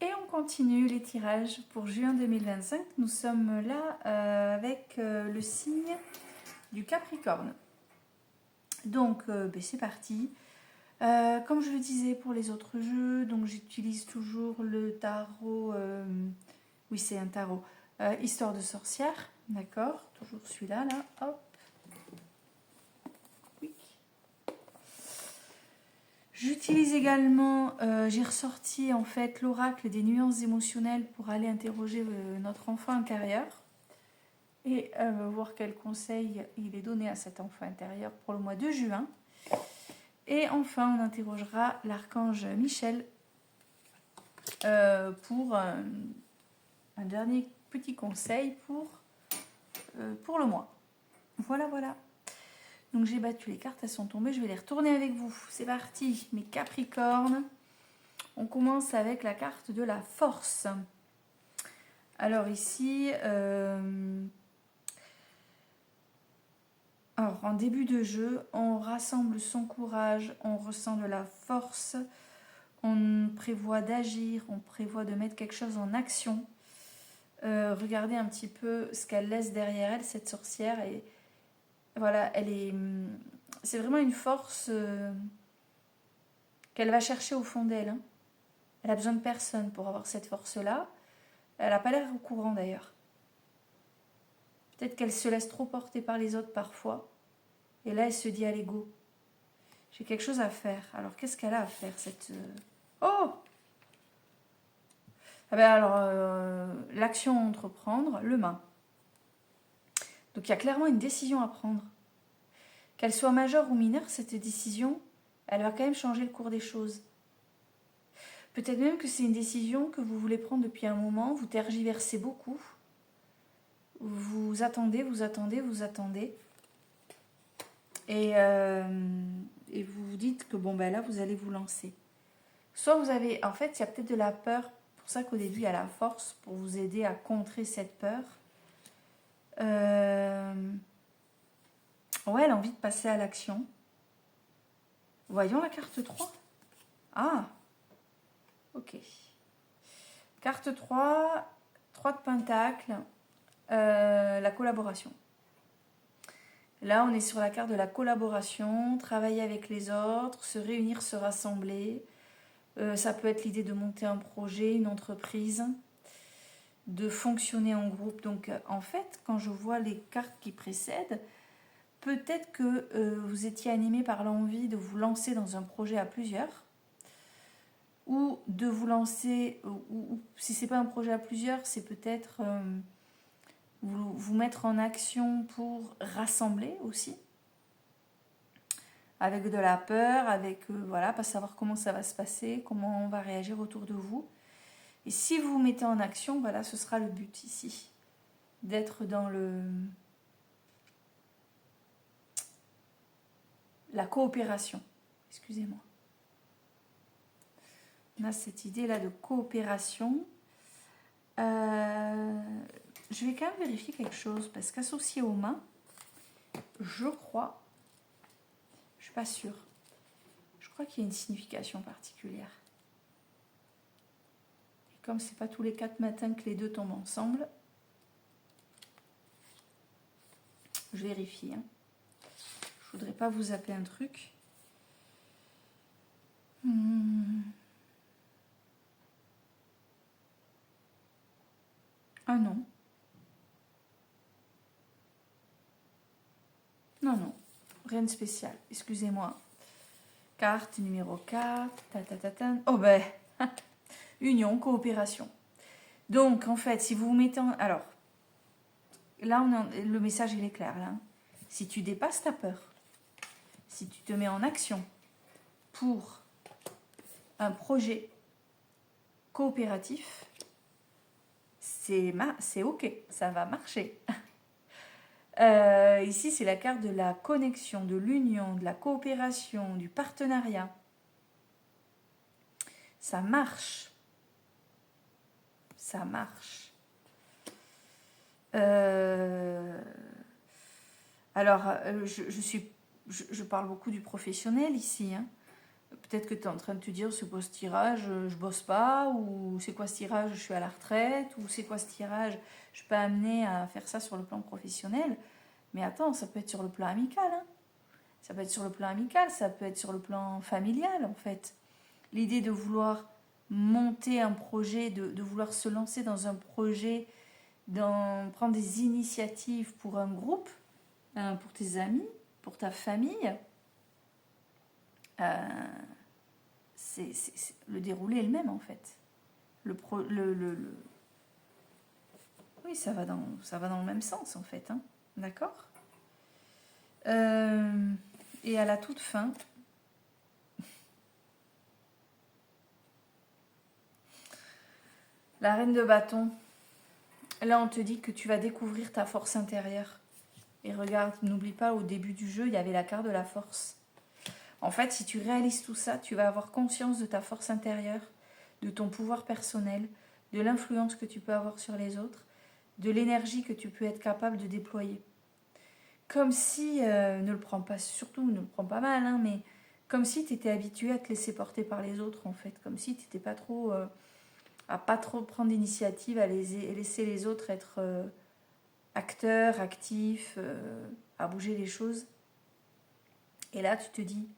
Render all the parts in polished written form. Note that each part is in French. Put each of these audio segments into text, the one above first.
Et on continue les tirages pour juin 2025. Nous sommes là avec le signe du Capricorne. Donc, c'est parti. Comme je le disais pour les autres jeux, donc j'utilise toujours le tarot. Oui, c'est un tarot. Histoire de sorcière, d'accord. Toujours celui-là, là. Hop. Oui. J'utilise également, j'ai ressorti en fait l'oracle des nuances émotionnelles pour aller interroger notre enfant intérieur et voir quel conseil il est donné à cet enfant intérieur pour le mois de juin. Et enfin, on interrogera l'archange Michel pour un dernier petit conseil pour le mois. Voilà, voilà. Donc j'ai battu les cartes, elles sont tombées, je vais les retourner avec vous. C'est parti, mes Capricornes. On commence avec la carte de la force. Alors ici, alors en début de jeu, on rassemble son courage, on ressent de la force, on prévoit d'agir, on prévoit de mettre quelque chose en action. Regardez un petit peu ce qu'elle laisse derrière elle, cette sorcière. Et voilà, c'est vraiment une force qu'elle va chercher au fond d'elle. Hein. Elle a besoin de personne pour avoir cette force-là. Elle n'a pas l'air au courant d'ailleurs. Peut-être qu'elle se laisse trop porter par les autres parfois. Et là, elle se dit à l'ego, j'ai quelque chose à faire. Alors, qu'est-ce qu'elle a à faire cette... Oh ah ben alors, l'action à entreprendre, le main. Donc, il y a clairement une décision à prendre. Qu'elle soit majeure ou mineure, cette décision, elle va quand même changer le cours des choses. Peut-être même que c'est une décision que vous voulez prendre depuis un moment, vous tergiversez beaucoup. Vous attendez, vous attendez, vous attendez. Et vous vous dites que bon, ben là, vous allez vous lancer. Soit vous avez... En fait, il y a peut-être de la peur. C'est pour ça qu'au début, il y a la force pour vous aider à contrer cette peur. Ouais, elle a envie de passer à l'action. Voyons la carte 3. Ah, ok. Carte 3, 3 de pentacles, la collaboration. Là, on est sur la carte de la collaboration, travailler avec les autres, se réunir, se rassembler. Ça peut être l'idée de monter un projet, une entreprise, de fonctionner en groupe. Donc, en fait, quand je vois les cartes qui précèdent, peut-être que vous étiez animé par l'envie de vous lancer dans un projet à plusieurs, ou de vous lancer, ou si ce n'est pas un projet à plusieurs, c'est peut-être vous mettre en action pour rassembler aussi, avec de la peur, avec voilà, pas savoir comment ça va se passer, comment on va réagir autour de vous. Et si vous vous mettez en action, voilà, ce sera le but ici, d'être dans la coopération. Excusez-moi. On a cette idée-là de coopération. Je vais quand même vérifier quelque chose, parce qu'associé aux mains, je crois, je ne suis pas sûre, je crois qu'il y a une signification particulière. Et comme c'est pas tous les 4 matins que les deux tombent ensemble, je vérifie. Hein. Je voudrais pas vous zapper un truc. Ah non. Non, non. Rien de spécial. Excusez-moi. Carte numéro 4. Oh ben. Union, coopération. Donc, en fait, si vous vous mettez en... Alors, là, le message, il est clair. Là. Si tu dépasses ta peur, si tu te mets en action pour un projet coopératif, c'est ok, ça va marcher. Ici, c'est la carte de la connexion, de l'union, de la coopération, du partenariat. Ça marche. Ça marche. Alors, je parle beaucoup du professionnel ici. Hein. Peut-être que tu es en train de te dire, c'est quoi ce tirage, je bosse pas, ou c'est quoi ce tirage, je suis à la retraite, ou c'est quoi ce tirage, je suis pas amenée à faire ça sur le plan professionnel. Mais attends, ça peut être sur le plan amical, hein. Ça peut être sur le plan amical, ça peut être sur le plan familial, en fait. L'idée de vouloir monter un projet, de vouloir se lancer dans un projet, prendre des initiatives pour un groupe, pour tes amis, pour ta famille, le déroulé est le même en fait. Oui, ça va dans le même sens en fait. Hein. D'accord. Et à la toute fin, la reine de bâton, là on te dit que tu vas découvrir ta force intérieure. Et regarde, n'oublie pas, au début du jeu, il y avait la carte de la force. En fait, si tu réalises tout ça, tu vas avoir conscience de ta force intérieure, de ton pouvoir personnel, de l'influence que tu peux avoir sur les autres, de l'énergie que tu peux être capable de déployer. Comme si, ne le prends pas, surtout ne le prends pas mal, hein, mais comme si tu étais habitué à te laisser porter par les autres, en fait. Comme si tu n'étais pas trop, à pas trop prendre d'initiative, à laisser les autres être acteurs, actifs, à bouger les choses. Et là, tu te dis,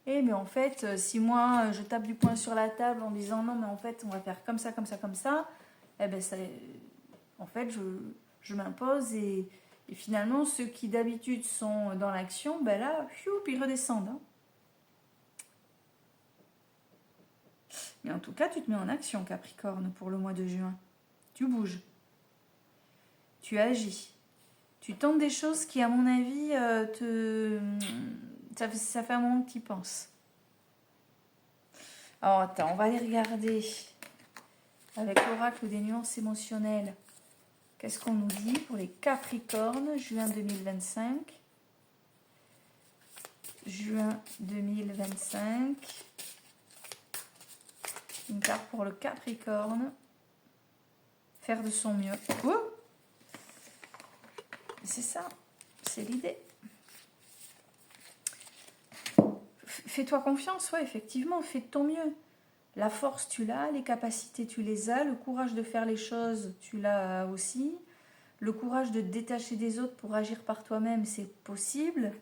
mais en fait, si moi, je tape du poing sur la table en disant non, mais en fait, on va faire comme ça, comme ça, comme ça, eh ben, en fait, je m'impose et finalement, ceux qui d'habitude sont dans l'action, ben là, ils redescendent. Hein. Mais en tout cas, tu te mets en action, Capricorne, pour le mois de juin. Tu bouges. Tu agis. Tu tentes des choses qui, à mon avis, ça fait un moment que tu y penses. Alors, attends, on va aller regarder avec l'oracle des nuances émotionnelles. Qu'est-ce qu'on nous dit pour les Capricornes, juin 2025 ? Juin 2025. Une carte pour le Capricorne. Faire de son mieux. Oh, c'est ça, c'est l'idée. Fais-toi confiance, ouais, effectivement, fais de ton mieux. La force, tu l'as, les capacités, tu les as, le courage de faire les choses, tu l'as aussi. Le courage de te détacher des autres pour agir par toi-même, c'est possible.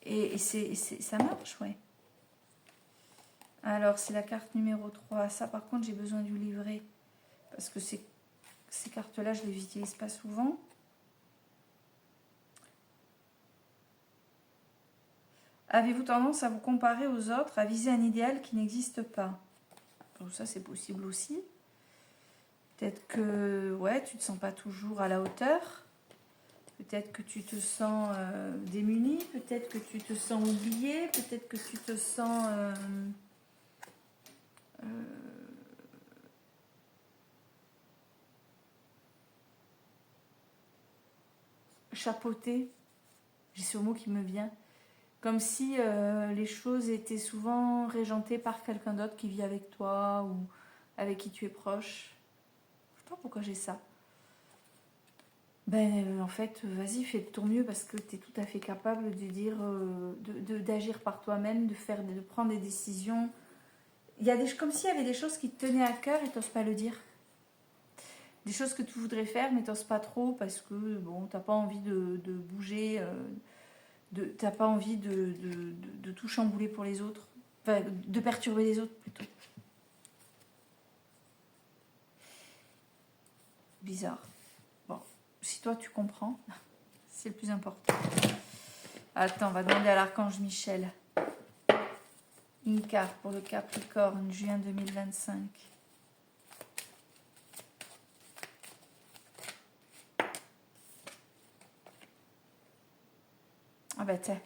Et ça marche, ouais. Alors, c'est la carte numéro 3. Ça, par contre, j'ai besoin du livret. Parce que ces cartes-là, je ne les utilise pas souvent. Avez-vous tendance à vous comparer aux autres, à viser un idéal qui n'existe pas? Donc ça, c'est possible aussi. Peut-être que ouais, tu ne te sens pas toujours à la hauteur. Peut-être que tu te sens démuni. Peut-être que tu te sens oublié. Peut-être que tu te sens... chapeauté. J'ai ce mot qui me vient. Comme si les choses étaient souvent régentées par quelqu'un d'autre qui vit avec toi ou avec qui tu es proche. Je sais pas pourquoi j'ai ça. Ben, en fait, vas-y, fais de ton mieux parce que tu es tout à fait capable de dire, d'agir par toi-même, de prendre des décisions. Il y a comme s'il y avait des choses qui te tenaient à cœur et tu n'oses pas le dire. Des choses que tu voudrais faire mais tu n'oses pas trop parce que bon, tu n'as pas envie de bouger, tu n'as pas envie de tout chambouler pour les autres, enfin, de perturber les autres plutôt. Bizarre. Bon, si toi tu comprends, c'est le plus important. Attends, on va demander à l'archange Michel. Une carte pour le Capricorne, juin 2025. Ah bah tiens.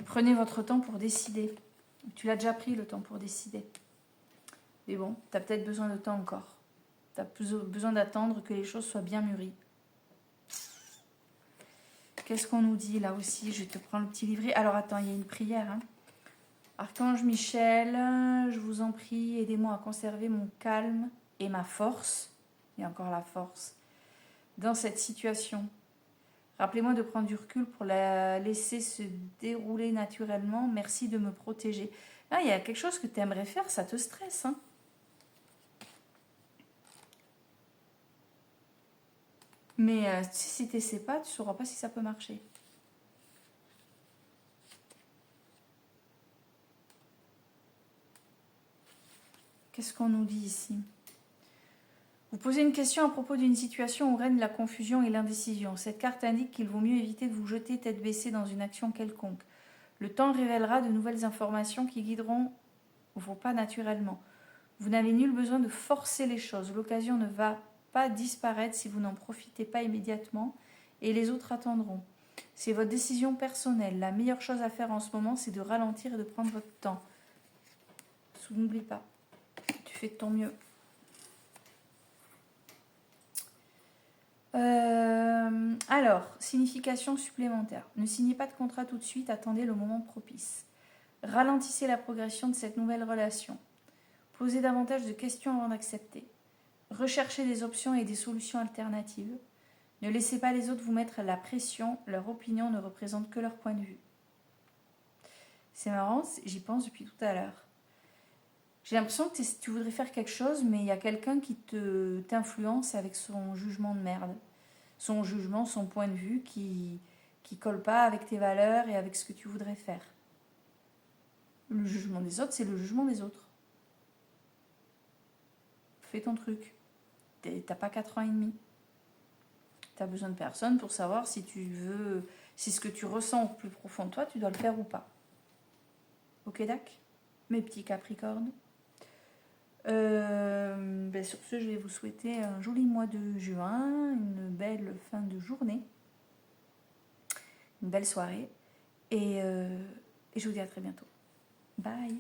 Prenez votre temps pour décider. Tu l'as déjà pris le temps pour décider. Mais bon, tu as peut-être besoin de temps encore. Tu as besoin d'attendre que les choses soient bien mûries. Qu'est-ce qu'on nous dit là aussi? Je te prends le petit livret. Alors attends, il y a une prière. Hein. Archange Michel, je vous en prie, aidez-moi à conserver mon calme et ma force. Et encore la force. Dans cette situation. Rappelez-moi de prendre du recul pour la laisser se dérouler naturellement. Merci de me protéger. Ah, il y a quelque chose que tu aimerais faire, ça te stresse. Hein. Mais si tu n'essaies pas, tu ne sauras pas si ça peut marcher. Qu'est-ce qu'on nous dit ici? Vous posez une question à propos d'une situation où règne la confusion et l'indécision. Cette carte indique qu'il vaut mieux éviter de vous jeter tête baissée dans une action quelconque. Le temps révélera de nouvelles informations qui guideront vos pas naturellement. Vous n'avez nul besoin de forcer les choses. L'occasion ne va pas disparaître si vous n'en profitez pas immédiatement et les autres attendront. C'est votre décision personnelle. La meilleure chose à faire en ce moment, c'est de ralentir et de prendre votre temps. N'oublie pas, tu fais de ton mieux. Alors, signification supplémentaire. Ne signez pas de contrat tout de suite, attendez le moment propice. Ralentissez la progression de cette nouvelle relation. Posez davantage de questions avant d'accepter. Recherchez des options et des solutions alternatives. Ne laissez pas les autres vous mettre la pression, leur opinion ne représente que leur point de vue. C'est marrant, j'y pense depuis tout à l'heure. J'ai l'impression que tu voudrais faire quelque chose, mais il y a quelqu'un qui t'influence avec son jugement de merde. Son jugement, son point de vue qui colle pas avec tes valeurs et avec ce que tu voudrais faire. Le jugement des autres, c'est le jugement des autres. Fais ton truc. T'as pas 4 ans et demi. T'as besoin de personne pour savoir si tu veux, si ce que tu ressens au plus profond de toi, tu dois le faire ou pas. Ok, Dac, mes petits Capricornes. Sur ce, je vais vous souhaiter un joli mois de juin, une belle fin de journée, une belle soirée, et je vous dis à très bientôt. Bye.